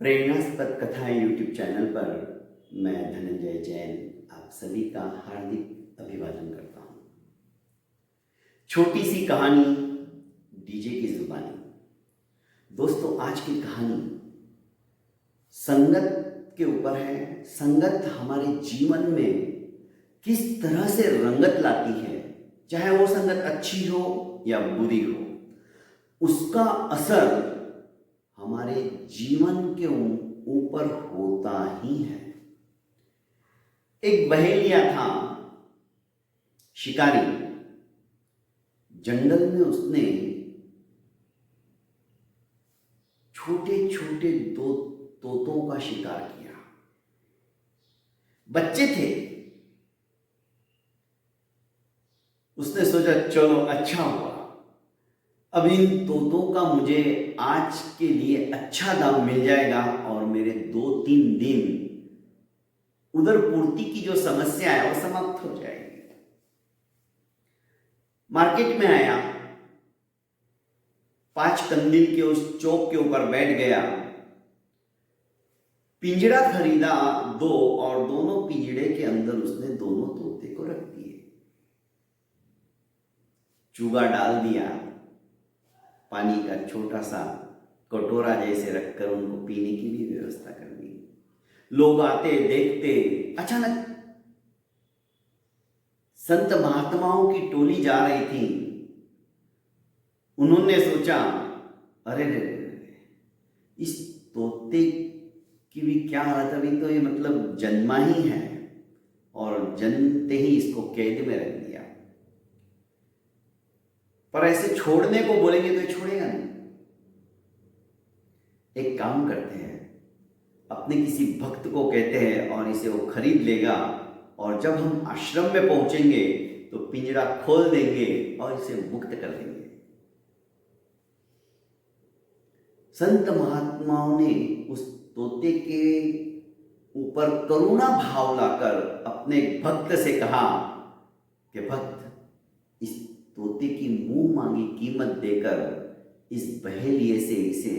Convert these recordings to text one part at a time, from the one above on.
प्रेरणास्पद कथाएं YouTube channel पर मैं धनंजय जैन आप सभी का हार्दिक अभिवादन करता हूं। छोटी सी कहानी डीजे की जुबानी। दोस्तों, आज की कहानी संगत के ऊपर है। संगत हमारे जीवन में किस तरह से रंगत लाती है, चाहे वो संगत अच्छी हो या बुरी हो, उसका असर हमारे जीवन के ऊपर होता ही है। एक बहेलिया था, शिकारी। जंगल में उसने छोटे छोटे दो तोतों का शिकार किया। बच्चे थे। उसने सोचा चलो अच्छा हुआ, अब इन तोतों का मुझे आज के लिए अच्छा दाम मिल जाएगा और मेरे 2-3 दिन उधर पूर्ति की जो समस्या है वो समाप्त हो जाएगी। मार्केट में आया, 5 कंदील के उस चौक के ऊपर बैठ गया, पिंजड़ा खरीदा 2 और दोनों पिंजड़े के अंदर उसने दोनों तोते को रख दिए। चूगा डाल दिया, पानी का छोटा सा कटोरा जैसे रखकर उनको पीने की भी व्यवस्था कर दी। लोग आते देखते, अचानक संत महात्माओं की टोली जा रही थी। उन्होंने सोचा अरे रे, इस तोते की भी क्या हालत, अभी तो ये मतलब जन्मा ही है और जन्मते ही इसको कैद में रख दिया। पर ऐसे छोड़ने को बोलेंगे तो ये छोड़ेगा नहीं। एक काम करते हैं, अपने किसी भक्त को कहते हैं और इसे वो खरीद लेगा, और जब हम आश्रम में पहुंचेंगे तो पिंजरा खोल देंगे और इसे मुक्त कर देंगे। संत महात्माओं ने उस तोते के ऊपर करुणा भाव लाकर अपने भक्त से कहा कि भक्त, इस तोते की मुंह मांगी कीमत देकर इस बहेलिए से इसे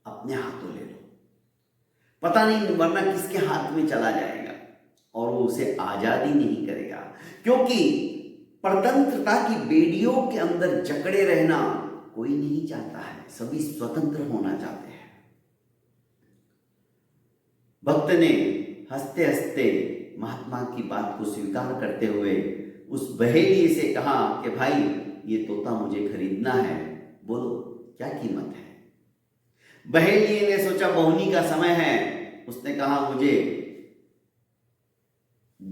अपने हाथों ले लो। पता नहीं वरना किसके हाथ में चला जाएगा और वो उसे आजादी नहीं करेगा, क्योंकि परतंत्रता की बेड़ियों के अंदर जकड़े रहना कोई नहीं चाहता है, सभी स्वतंत्र होना चाहते हैं। भक्त ने हंसते हंसते महात्मा की बात को स्वीकार करते हुए उस बहेलिए से कहा कि भाई, ये तोता मुझे खरीदना है, बोलो क्या कीमत है। बहेलिए ने सोचा बहुनी का समय है, उसने कहा मुझे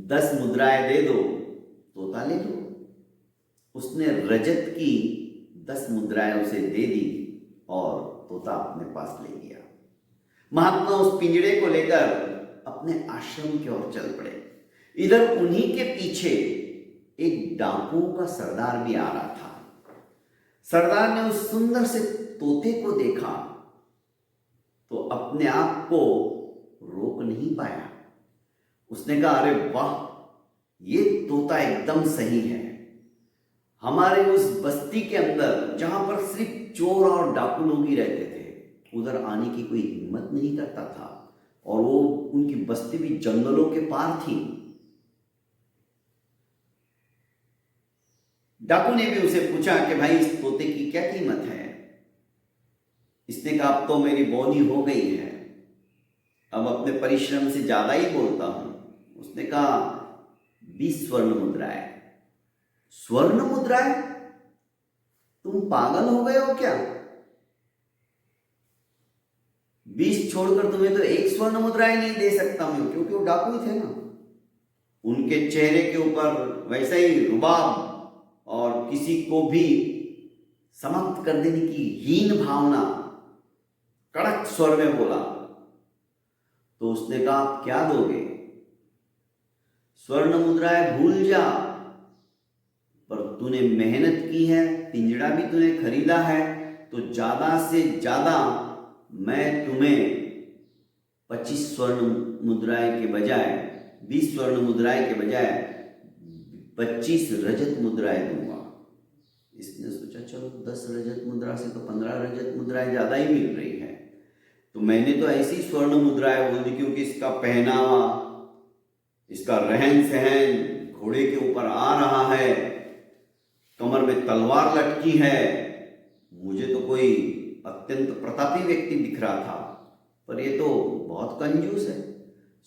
10 मुद्राएं दे दो, तोता ले लो। उसने रजत की 10 मुद्राएं उसे दे दी और तोता अपने पास ले लिया। महात्मा उस पिंजड़े को लेकर अपने आश्रम की ओर चल पड़े। इधर उन्हीं के पीछे एक डाकुओं का सरदार भी आ रहा था। सरदार ने उस सुंदर से तोते को देखा तो अपने आप को रोक नहीं पाया। उसने कहा अरे वाह, ये तोता एकदम सही है। हमारे उस बस्ती के अंदर जहां पर सिर्फ चोर और डाकू लोग ही रहते थे, उधर आने की कोई हिम्मत नहीं करता था, और वो उनकी बस्ती भी जंगलों के पार थी। डाकू ने भी उसे पूछा कि भाई, इस तोते की क्या कीमत है। इसने कहा अब तो मेरी बोनी हो गई है, अब अपने परिश्रम से ज्यादा ही बोलता हूं। उसने कहा 20 स्वर्ण मुद्राएं। स्वर्ण मुद्राएं? तुम पागल हो गए हो क्या? 20 छोड़कर तुम्हें तो 1 स्वर्ण मुद्राएं नहीं दे सकता मैं, क्योंकि वो डाकू ही थे ना। उनके चेहरे के ऊपर वैसा ही रुबाब और किसी को भी समाप्त कर देने की हीन भावना कड़क स्वर में बोला। तो उसने कहा आप क्या दोगे? स्वर्ण मुद्राएं भूल जा, पर तूने मेहनत की है, पिंजड़ा भी तूने खरीदा है, तो ज्यादा से ज्यादा मैं तुम्हें 25 स्वर्ण मुद्राएं के बजाय 20 स्वर्ण मुद्राएं के बजाय 25 रजत मुद्राएं दूंगा। इसने सोचा चलो 10 रजत मुद्रा से तो 15 रजत मुद्राएं ज्यादा ही मिल रही है। तो मैंने तो ऐसी स्वर्ण मुद्राएं बोल दी, क्योंकि इसका पहनावा, इसका रहन सहन, घोड़े के ऊपर आ रहा है, कमर में तलवार लटकी है, मुझे तो कोई अत्यंत प्रतापी व्यक्ति दिख रहा था। पर ये तो बहुत कंजूस है,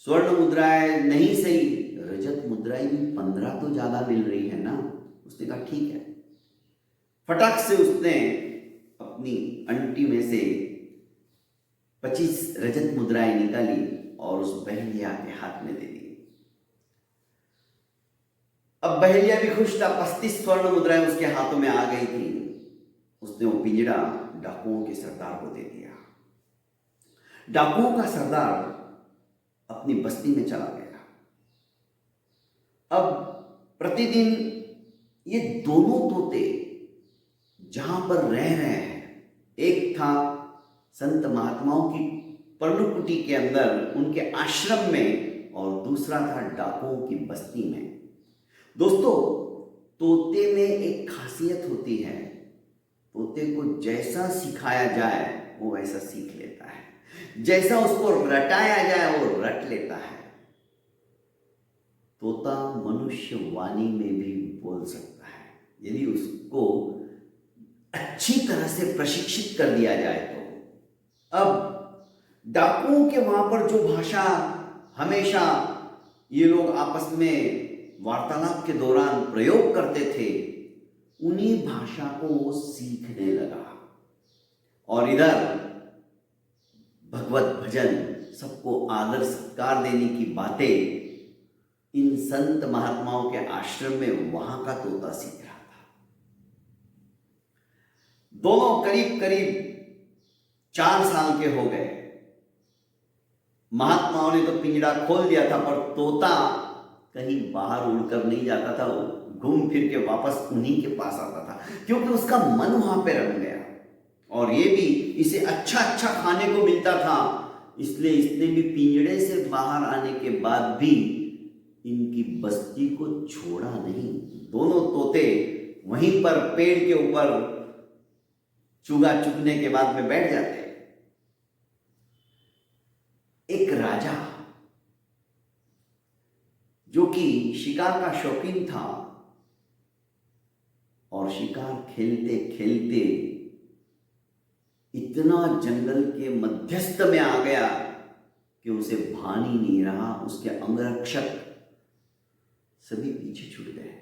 स्वर्ण मुद्राएं नहीं सही, रजत मुद्राएं भी 15 तो ज्यादा मिल रही है ना। उसने कहा ठीक है। फटाक से उसने अपनी अंटी में से 25 रजत मुद्राएं निकाली और उस बहेलिया के हाथ में दे दी। अब बहेलिया भी खुश था, 35 स्वर्ण मुद्राएं उसके हाथों में आ गई थी। उसने वो पिंजड़ा डाकुओं के सरदार को दे दिया। डाकुओं का सरदार अपनी बस्ती में चला गया। अब प्रतिदिन ये दोनों तोते जहां पर रह रहे हैं, एक था संत महात्माओं की पर्णकुटी के अंदर उनके आश्रम में, और दूसरा था डाकुओं की बस्ती में। दोस्तों, तोते में एक खासियत होती है, तोते को जैसा सिखाया जाए वो वैसा सीख लेता है, जैसा उसको रटाया जाए वो रट लेता है। तोता मनुष्य वाणी में भी बोल सकता है, यदि उसको अच्छी तरह से प्रशिक्षित कर दिया जाए तो। अब डाकुओं के वहां पर जो भाषा हमेशा ये लोग आपस में वार्तालाप के दौरान प्रयोग करते थे, उन्हीं भाषा को वो सीखने लगा। और इधर भगवत भजन, सबको आदर सत्कार देने की बातें इन संत महात्माओं के आश्रम में वहां का तोता सीख रहा था। दोनों करीब करीब 4 साल के हो गए। महात्माओं ने तो पिंजड़ा खोल दिया था, पर तोता कहीं बाहर उड़कर नहीं जाता था, वो घूम फिर के वापस उन्हीं के पास आता था, क्योंकि उसका मन वहां पे रम गया। और ये भी इसे अच्छा अच्छा खाने को मिलता था, इसलिए इसने भी पिंजड़े से बाहर आने के बाद भी इनकी बस्ती को छोड़ा नहीं। दोनों तोते वहीं पर पेड़ के ऊपर चुगा चुगने के बाद में बैठ जाते। एक राजा जो कि शिकार का शौकीन था, और शिकार खेलते खेलते इतना जंगल के मध्यस्थ में आ गया कि उसे भान ही नहीं रहा। उसके अंगरक्षक सभी पीछे छूट गए।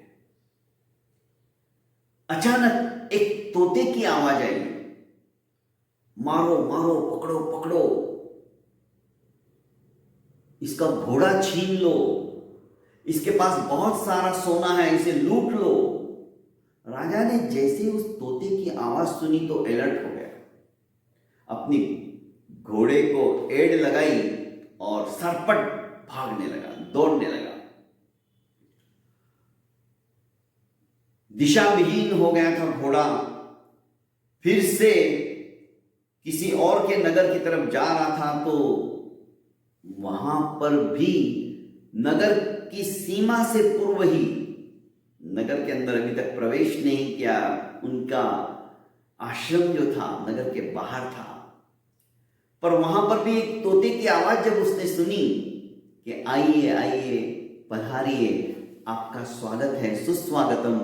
अचानक एक तोते की आवाज आई, मारो मारो, पकड़ो पकड़ो, इसका घोड़ा छीन लो, इसके पास बहुत सारा सोना है, इसे लूट लो। राजा ने जैसे उस तोते की आवाज सुनी तो अलर्ट हो गया, अपनी घोड़े को एड़ लगाई और सरपट भागने लगा, दौड़ने लगा। दिशा विहीन हो गया था घोड़ा, फिर से किसी और के नगर की तरफ जा रहा था, तो वहां पर भी नगर की सीमा से पूर्व ही, नगर के अंदर अभी तक प्रवेश नहीं किया, उनका आश्रम जो था नगर के बाहर था। पर वहां पर भी एक तोते की आवाज जब उसने सुनी कि आइए आइए, पधारिए, आपका स्वागत है, सुस्वागतम,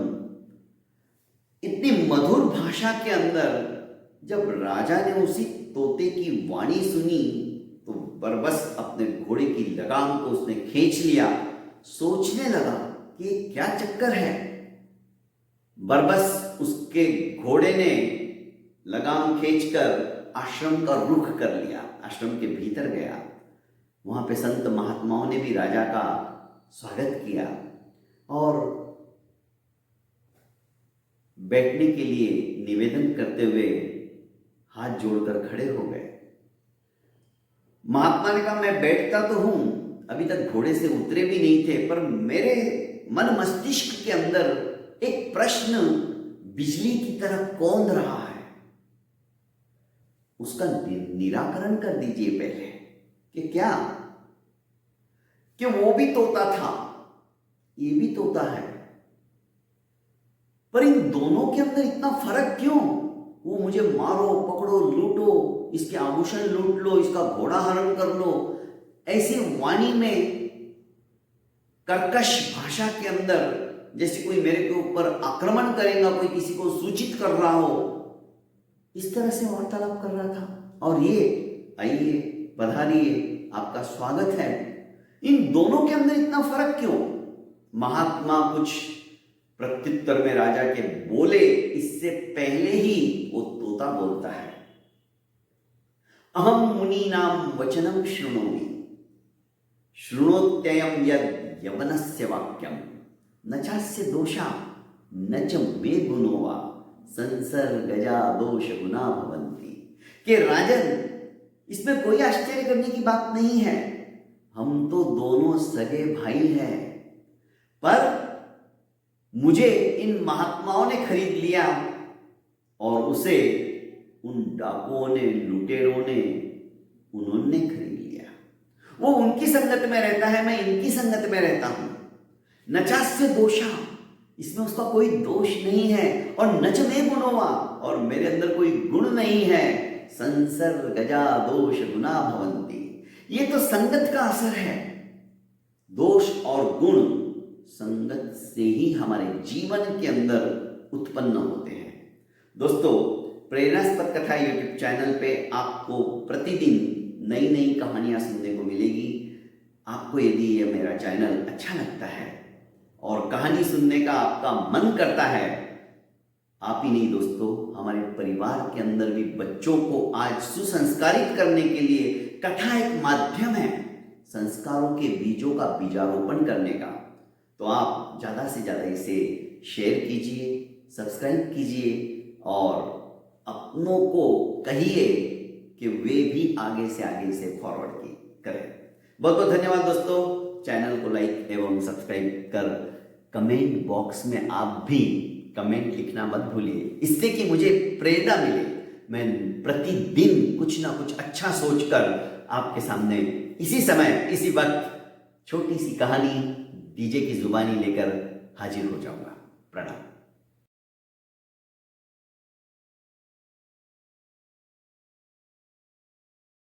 इतनी मधुर भाषा के अंदर जब राजा ने उसी तोते की वाणी सुनी तो बरबस अपने घोड़े की लगाम को उसने खींच लिया। सोचने लगा कि क्या चक्कर है। बरबस उसके घोड़े ने लगाम खींचकर आश्रम का रुख कर लिया, आश्रम के भीतर गया। वहां पे संत महात्माओं ने भी राजा का स्वागत किया और बैठने के लिए निवेदन करते हुए हाथ जोड़कर खड़े हो गए। महात्मा ने कहा, मैं बैठता तो हूं, अभी तक घोड़े से उतरे भी नहीं थे, पर मेरे मन मस्तिष्क के अंदर एक प्रश्न बिजली की तरह कौंध रहा है, उसका निराकरण कर दीजिए पहले। कि क्या? कि वो भी तोता था, ये भी तोता है, पर इन दोनों के अंदर इतना फर्क क्यों? वो मुझे मारो, पकड़ो, लूटो, इसके आभूषण लूट लो, इसका घोड़ा हरण कर लो, ऐसी वाणी में कर्कश भाषा के अंदर जैसे कोई मेरे के ऊपर आक्रमण करेगा, कोई किसी को सूचित कर रहा हो, इस तरह से वार्तालाप कर रहा था। और ये आइए, पधारिए, आपका स्वागत है। इन दोनों के अंदर इतना फर्क क्यों? महात्मा कुछ प्रत्युत्तर में राजा के बोले, इससे पहले ही वो तोता बोलता है, अहम मुनीनाम वचनम शृणोमि शृणोत्ययम यद यवनस्य वाक्यम न चास्य दोषा न च मे गुणो वा संसर्गजा दोष गुना भवन्ति। कि राजन, इसमें कोई आश्चर्य करने की बात नहीं है, हम तो दोनों सगे भाई हैं, पर मुझे इन महात्माओं ने खरीद लिया और उसे उन डाकुओं ने, लुटेरों ने, उन्होंने खरीद लिया। वो उनकी संगत में रहता है, मैं इनकी संगत में रहता हूं। नचास्य दोषा, इसमें उसका कोई दोष नहीं है, और नच में गुणोवा, और मेरे अंदर कोई गुण नहीं है। संसर्गजा दोष गुना भवन्ति, ये तो संगत का असर है। दोष और गुण संगत से ही हमारे जीवन के अंदर उत्पन्न होते हैं। दोस्तों, प्रेरणास्पद कथा यूट्यूब चैनल पे आपको प्रतिदिन नई नई कहानियां सुनने को मिलेगी। आपको यदि ये मेरा चैनल अच्छा लगता है और कहानी सुनने का आपका मन करता है, आप ही नहीं दोस्तों, हमारे परिवार के अंदर भी बच्चों को आज सुसंस्कारित करने के लिए कथा एक माध्यम है संस्कारों के बीजों का बीजारोपण करने का। तो आप ज़्यादा से ज़्यादा इसे शेयर कीजिए, सब्सक्राइब कीजिए और अपनों को कहिए कि वे भी आगे से इसे फॉरवर्ड करें। बहुत बहुत धन्यवाद दोस्तों। चैनल को लाइक एवं सब्सक्राइब कर कमेंट बॉक्स में आप भी कमेंट लिखना मत भूलिए, इससे कि मुझे प्रेरणा मिले। मैं प्रतिदिन कुछ ना कुछ अच्छा सोचकर आपके सामने इसी समय, इसी वक्त छोटी सी कहानी डीजे की जुबानी लेकर हाजिर हो जाऊंगा। प्रणाम।